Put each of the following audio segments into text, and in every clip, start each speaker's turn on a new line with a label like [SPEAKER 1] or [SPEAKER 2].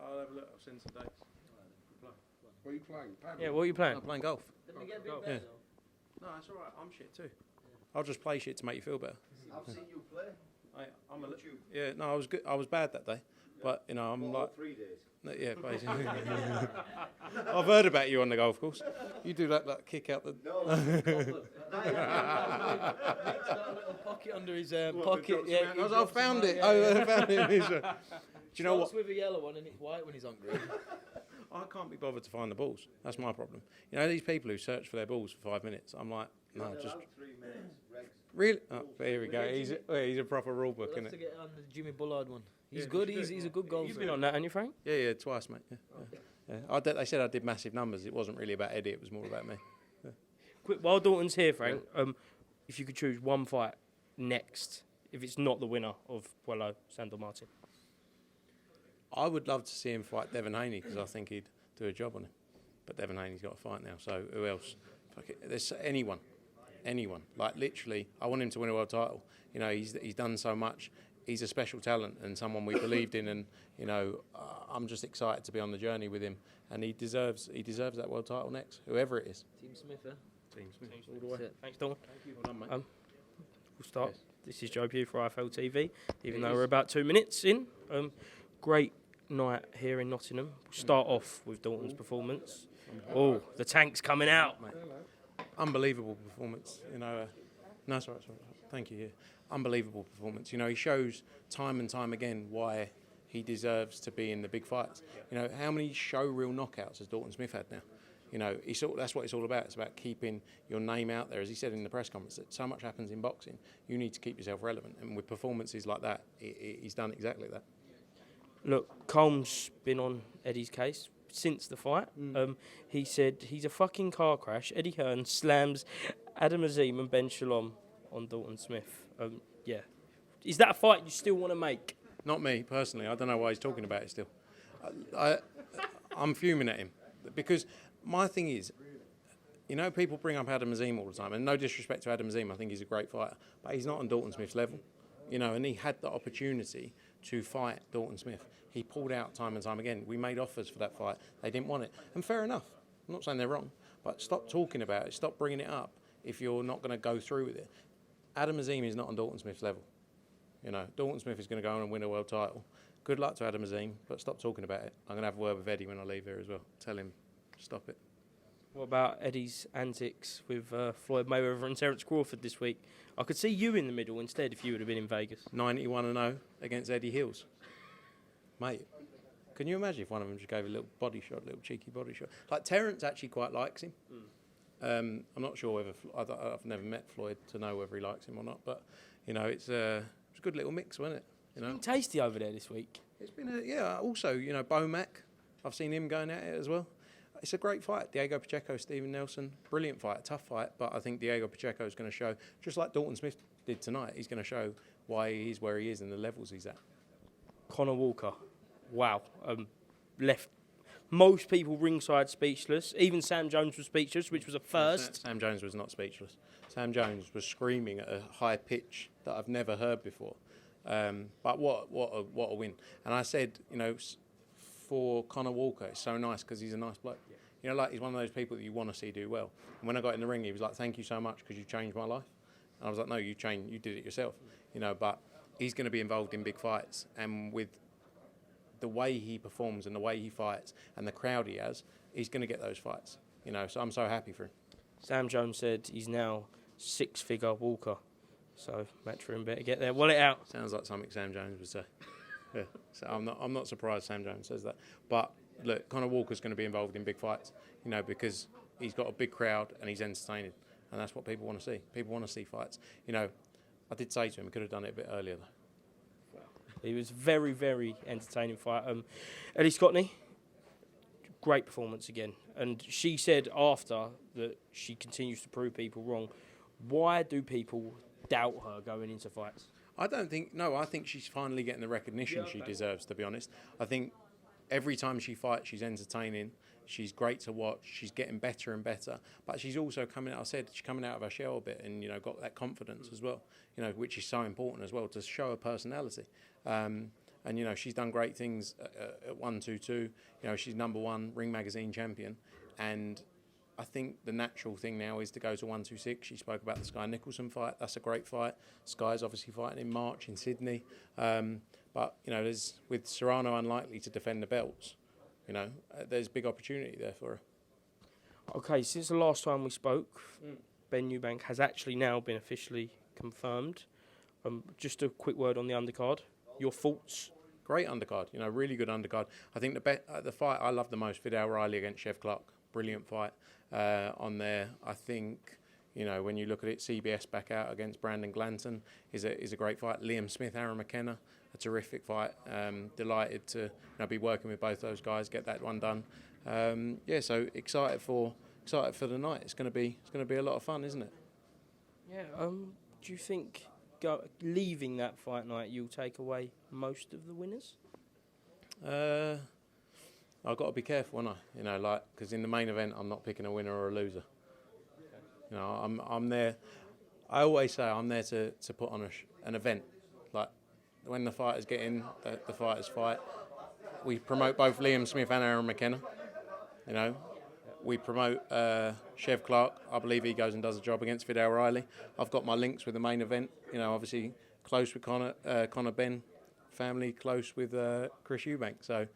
[SPEAKER 1] I'll have a look. I'll send some dates.
[SPEAKER 2] What are you playing? Paddle?
[SPEAKER 3] Yeah, what are you playing?
[SPEAKER 1] I'm playing golf.
[SPEAKER 4] Let me get a bit
[SPEAKER 3] Golf.
[SPEAKER 4] better.
[SPEAKER 1] No, that's all right. I'm shit too. I'll just play shit to make you feel better.
[SPEAKER 5] I've seen you play.
[SPEAKER 1] I'm a
[SPEAKER 5] YouTube.
[SPEAKER 1] Yeah, no, I was good. I was bad that day, but you know, I'm
[SPEAKER 5] All
[SPEAKER 1] like,
[SPEAKER 5] 3 days.
[SPEAKER 1] no, yeah, basically. I've heard about you on the golf course. You do that kick out the.
[SPEAKER 5] No.
[SPEAKER 4] Nick's got a little pocket under his pocket. Yeah,
[SPEAKER 1] I found it. I found it. Do you know what?
[SPEAKER 4] Starts with a yellow one and it's white when he's on green.
[SPEAKER 1] I can't be bothered to find the balls. That's my problem. You know, these people who search for their balls for 5 minutes. I'm like, no,
[SPEAKER 5] They're
[SPEAKER 1] just
[SPEAKER 5] out 3 minutes. Regs.
[SPEAKER 1] really. Oh, there we go. He's a proper rule book,
[SPEAKER 4] We'll
[SPEAKER 1] isn't
[SPEAKER 4] have to
[SPEAKER 1] it?
[SPEAKER 4] get on the Jimmy Bullard one. He's
[SPEAKER 1] Yeah,
[SPEAKER 4] good.
[SPEAKER 1] we should.
[SPEAKER 4] He's a good golfer.
[SPEAKER 3] You've been on that, haven't you, Frank?
[SPEAKER 1] Yeah, twice, mate. Yeah. They said I did massive numbers. It wasn't really about Eddie. It was more about me.
[SPEAKER 3] Quick, while Dalton's here, Frank, if you could choose one fight next, if it's not the winner of Puello Sandor Martin.
[SPEAKER 1] I would love to see him fight Devin Haney because I think he'd do a job on him. But Devin Haney's got a fight now, so who else? Fuck it. There's anyone. Like literally, I want him to win a world title. You know, he's done so much. He's a special talent and someone we believed in, and you know, I'm just excited to be on the journey with him. And he deserves that world title next, whoever it is.
[SPEAKER 4] Team Smith, eh?
[SPEAKER 1] Team Smith.
[SPEAKER 3] All the way.
[SPEAKER 4] That's it.
[SPEAKER 3] Thanks, Dalton.
[SPEAKER 1] Thank you. Well done, mate.
[SPEAKER 3] We'll start.
[SPEAKER 1] Yes.
[SPEAKER 3] This is Joe Pugh for IFLTV, even
[SPEAKER 1] It
[SPEAKER 3] though
[SPEAKER 1] is.
[SPEAKER 3] we're about 2 minutes in. Great night here in Nottingham. We'll start off with Dalton's performance. Oh, the tank's coming out.
[SPEAKER 1] Mate. Unbelievable performance. You know, no, sorry. Thank you. Yeah. Unbelievable performance. You know, he shows time and time again why he deserves to be in the big fights. You know, how many show-reel knockouts has Dalton Smith had now? You know, that's what it's all about. It's about keeping your name out there. As he said in the press conference, that so much happens in boxing. You need to keep yourself relevant. And with performances like that, he's done exactly that.
[SPEAKER 3] Look, Combs been on Eddie's case since the fight. He said he's a fucking car crash. Eddie Hearn slams Adam Azim and Ben Shalom on Dalton Smith. Yeah. Is that a fight you still want to make?
[SPEAKER 1] Not me, personally. I don't know why he's talking about it still. I'm fuming at him. Because my thing is, you know, people bring up Adam Azim all the time. And no disrespect to Adam Azim, I think he's a great fighter. But he's not on Dalton Smith's level. You know, and he had the opportunity to fight Dalton Smith. He pulled out time and time again. We made offers for that fight. They didn't want it. And fair enough. I'm not saying they're wrong. But stop talking about it. Stop bringing it up if you're not going to go through with it. Adam Azim is not on Dalton Smith's level. You know, Dalton Smith is going to go on and win a world title. Good luck to Adam Azim, but stop talking about it. I'm going to have a word with Eddie when I leave here as well. Tell him, stop it.
[SPEAKER 3] What about Eddie's antics with Floyd Mayweather and Terence Crawford this week? I could see you in the middle instead if you would have been in Vegas.
[SPEAKER 1] 91-0 against Eddie Hills. Mate, can you imagine if one of them just gave a little body shot, a little cheeky body shot? Like, Terence actually quite likes him. I'm not sure whether... I've never met Floyd to know whether he likes him or not, but, you know, it's a good little mix, wasn't it? You know,
[SPEAKER 3] It's been tasty over there this week.
[SPEAKER 1] it's been also, you know, Bomac, I've seen him going at it as well. It's a great fight. Diego Pacheco, Stephen Nelson, brilliant fight, tough fight, but I think Diego Pacheco is going to show, just like Dalton Smith did tonight, he's going to show why he's where he is and the levels he's at.
[SPEAKER 3] Conor Walker, wow, left most people ringside speechless. Even Sam Jones was speechless, which was a first.
[SPEAKER 1] Sam Jones was not speechless. Sam Jones was screaming at a high pitch that I've never heard before. But what a win. And I said, you know, for Conor Walker, it's so nice because he's a nice bloke. Yeah. You know, like he's one of those people that you want to see do well. And when I got in the ring, he was like, thank you so much because you changed my life. And I was like, no, you did it yourself. You know, but he's going to be involved in big fights. And with the way he performs and the way he fights and the crowd he has, he's going to get those fights. You know, so I'm so happy for him.
[SPEAKER 3] Sam Jones said he's now 6-figure Walker. So Matchroom better get their wallet out.
[SPEAKER 1] Sounds like something Sam Jones would say. Yeah. So I'm not surprised Sam Jones says that. But look, Conor Walker's going to be involved in big fights, you know, because he's got a big crowd and he's entertaining. And that's what people want to see. People want to see fights. You know, I did say to him, he could have done it a bit earlier though.
[SPEAKER 3] He was very, very entertaining fight. Ellie Scottney, great performance again. And she said after that she continues to prove people wrong. Why do people doubt her going into fights?
[SPEAKER 1] I think she's finally getting the recognition she deserves, to be honest. I think every time she fights, she's entertaining. She's great to watch. She's getting better and better. But she's also she's coming out of her shell a bit and, you know, got that confidence as well, you know, which is so important as well, to show her personality. And and she's done great things at 122. She's #1 Ring Magazine champion, and I think the natural thing now is to go to 126. She spoke about the Sky Nicholson fight. That's a great fight. Sky's obviously fighting in March in Sydney. But, there's with Serrano unlikely to defend the belts, there's big opportunity there for her.
[SPEAKER 3] Okay, since the last time we spoke, Ben EUBANK has actually now been officially confirmed. Just a quick word on the undercard. Your thoughts?
[SPEAKER 1] Great undercard, really good undercard. I think the fight I love the most, Fidel Riley against Chev Clark. Brilliant fight on there. I think, when you look at it, CBS back out against Brandon Glanton is a great fight. Liam Smith, Aaron McKenna, a terrific fight. Delighted to be working with both those guys, get that one done. So excited for the night. It's going to be a lot of fun, isn't it?
[SPEAKER 3] Yeah. Do you think leaving that fight night you'll take away most of the winners?
[SPEAKER 1] I've got to be careful, haven't I? Because in the main event, I'm not picking a winner or a loser. I'm there. I always say I'm there to put on an event. Like when the fighters get in, the fighters fight. We promote both Liam Smith and Aaron McKenna. We promote Chev Clark. I believe he goes and does a job against Fidel Riley. I've got my links with the main event. Obviously close with Conor BENN family, close with Chris EUBANK. So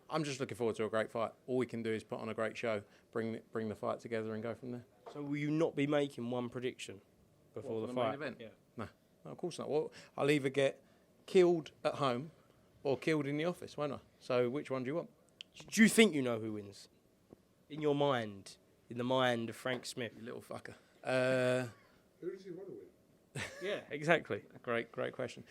[SPEAKER 1] I'm just looking forward to a great fight. All we can do is put on a great show, bring the fight together, and go from there.
[SPEAKER 3] So will you not be making one prediction before the fight?
[SPEAKER 1] Main event?
[SPEAKER 3] Yeah.
[SPEAKER 1] No, of course not. Well, I'll either get killed at home or killed in the office, won't I? So which one do you want?
[SPEAKER 3] Do you think you know who wins? In your mind, in the mind of Frank Smith.
[SPEAKER 1] You little fucker.
[SPEAKER 2] Who does he want to win?
[SPEAKER 3] Yeah, exactly.
[SPEAKER 1] Great question.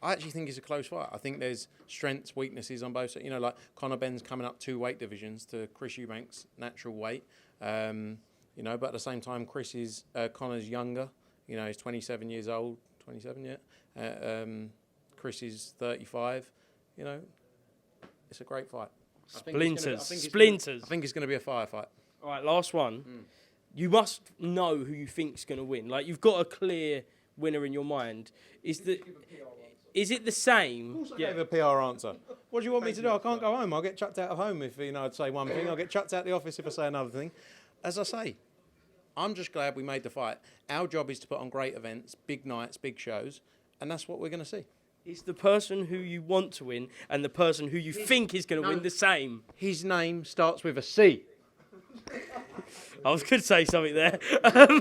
[SPEAKER 1] I actually think it's a close fight. I think there's strengths, weaknesses on both sides. Like Conor Benn's coming up 2 weight divisions to Chris EUBANK's natural weight. But at the same time, Conor's younger. He's 27 years old. 27 yet. Chris is 35. It's a great fight.
[SPEAKER 3] Splinters.
[SPEAKER 1] I think it's going to be a firefight.
[SPEAKER 3] All right, last one. You must know who you think's going to win. Like, you've got a clear winner in your mind. Is it the same?
[SPEAKER 1] Of course I gave a PR answer. What do you want me to do? I can't go home. I'll get chucked out of home if I'd say one thing. I'll get chucked out of the office if I say another thing. As I say, I'm just glad we made the fight. Our job is to put on great events, big nights, big shows, and that's what we're going to see.
[SPEAKER 3] Is the person who you want to win and the person who you think is going to win the same?
[SPEAKER 1] His name starts with a C.
[SPEAKER 3] I was going to say something there.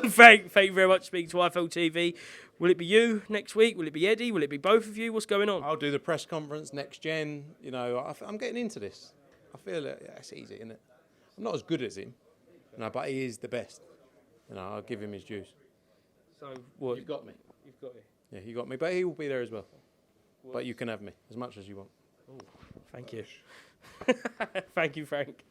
[SPEAKER 3] Frank, thank you very much for speaking to IFLTV. Will it be you next week? Will it be Eddie? Will it be both of you? What's going on?
[SPEAKER 1] I'll do the press conference next gen. I'm getting into this. I feel it's easy, isn't it? I'm not as good as him, but he is the best. I'll give him his dues.
[SPEAKER 3] So what?
[SPEAKER 1] You've got me.
[SPEAKER 3] You've got me.
[SPEAKER 1] Yeah, you got me. But he will be there as well. But you can have me as much as you want.
[SPEAKER 3] Ooh, thank you. Thank you, Frank.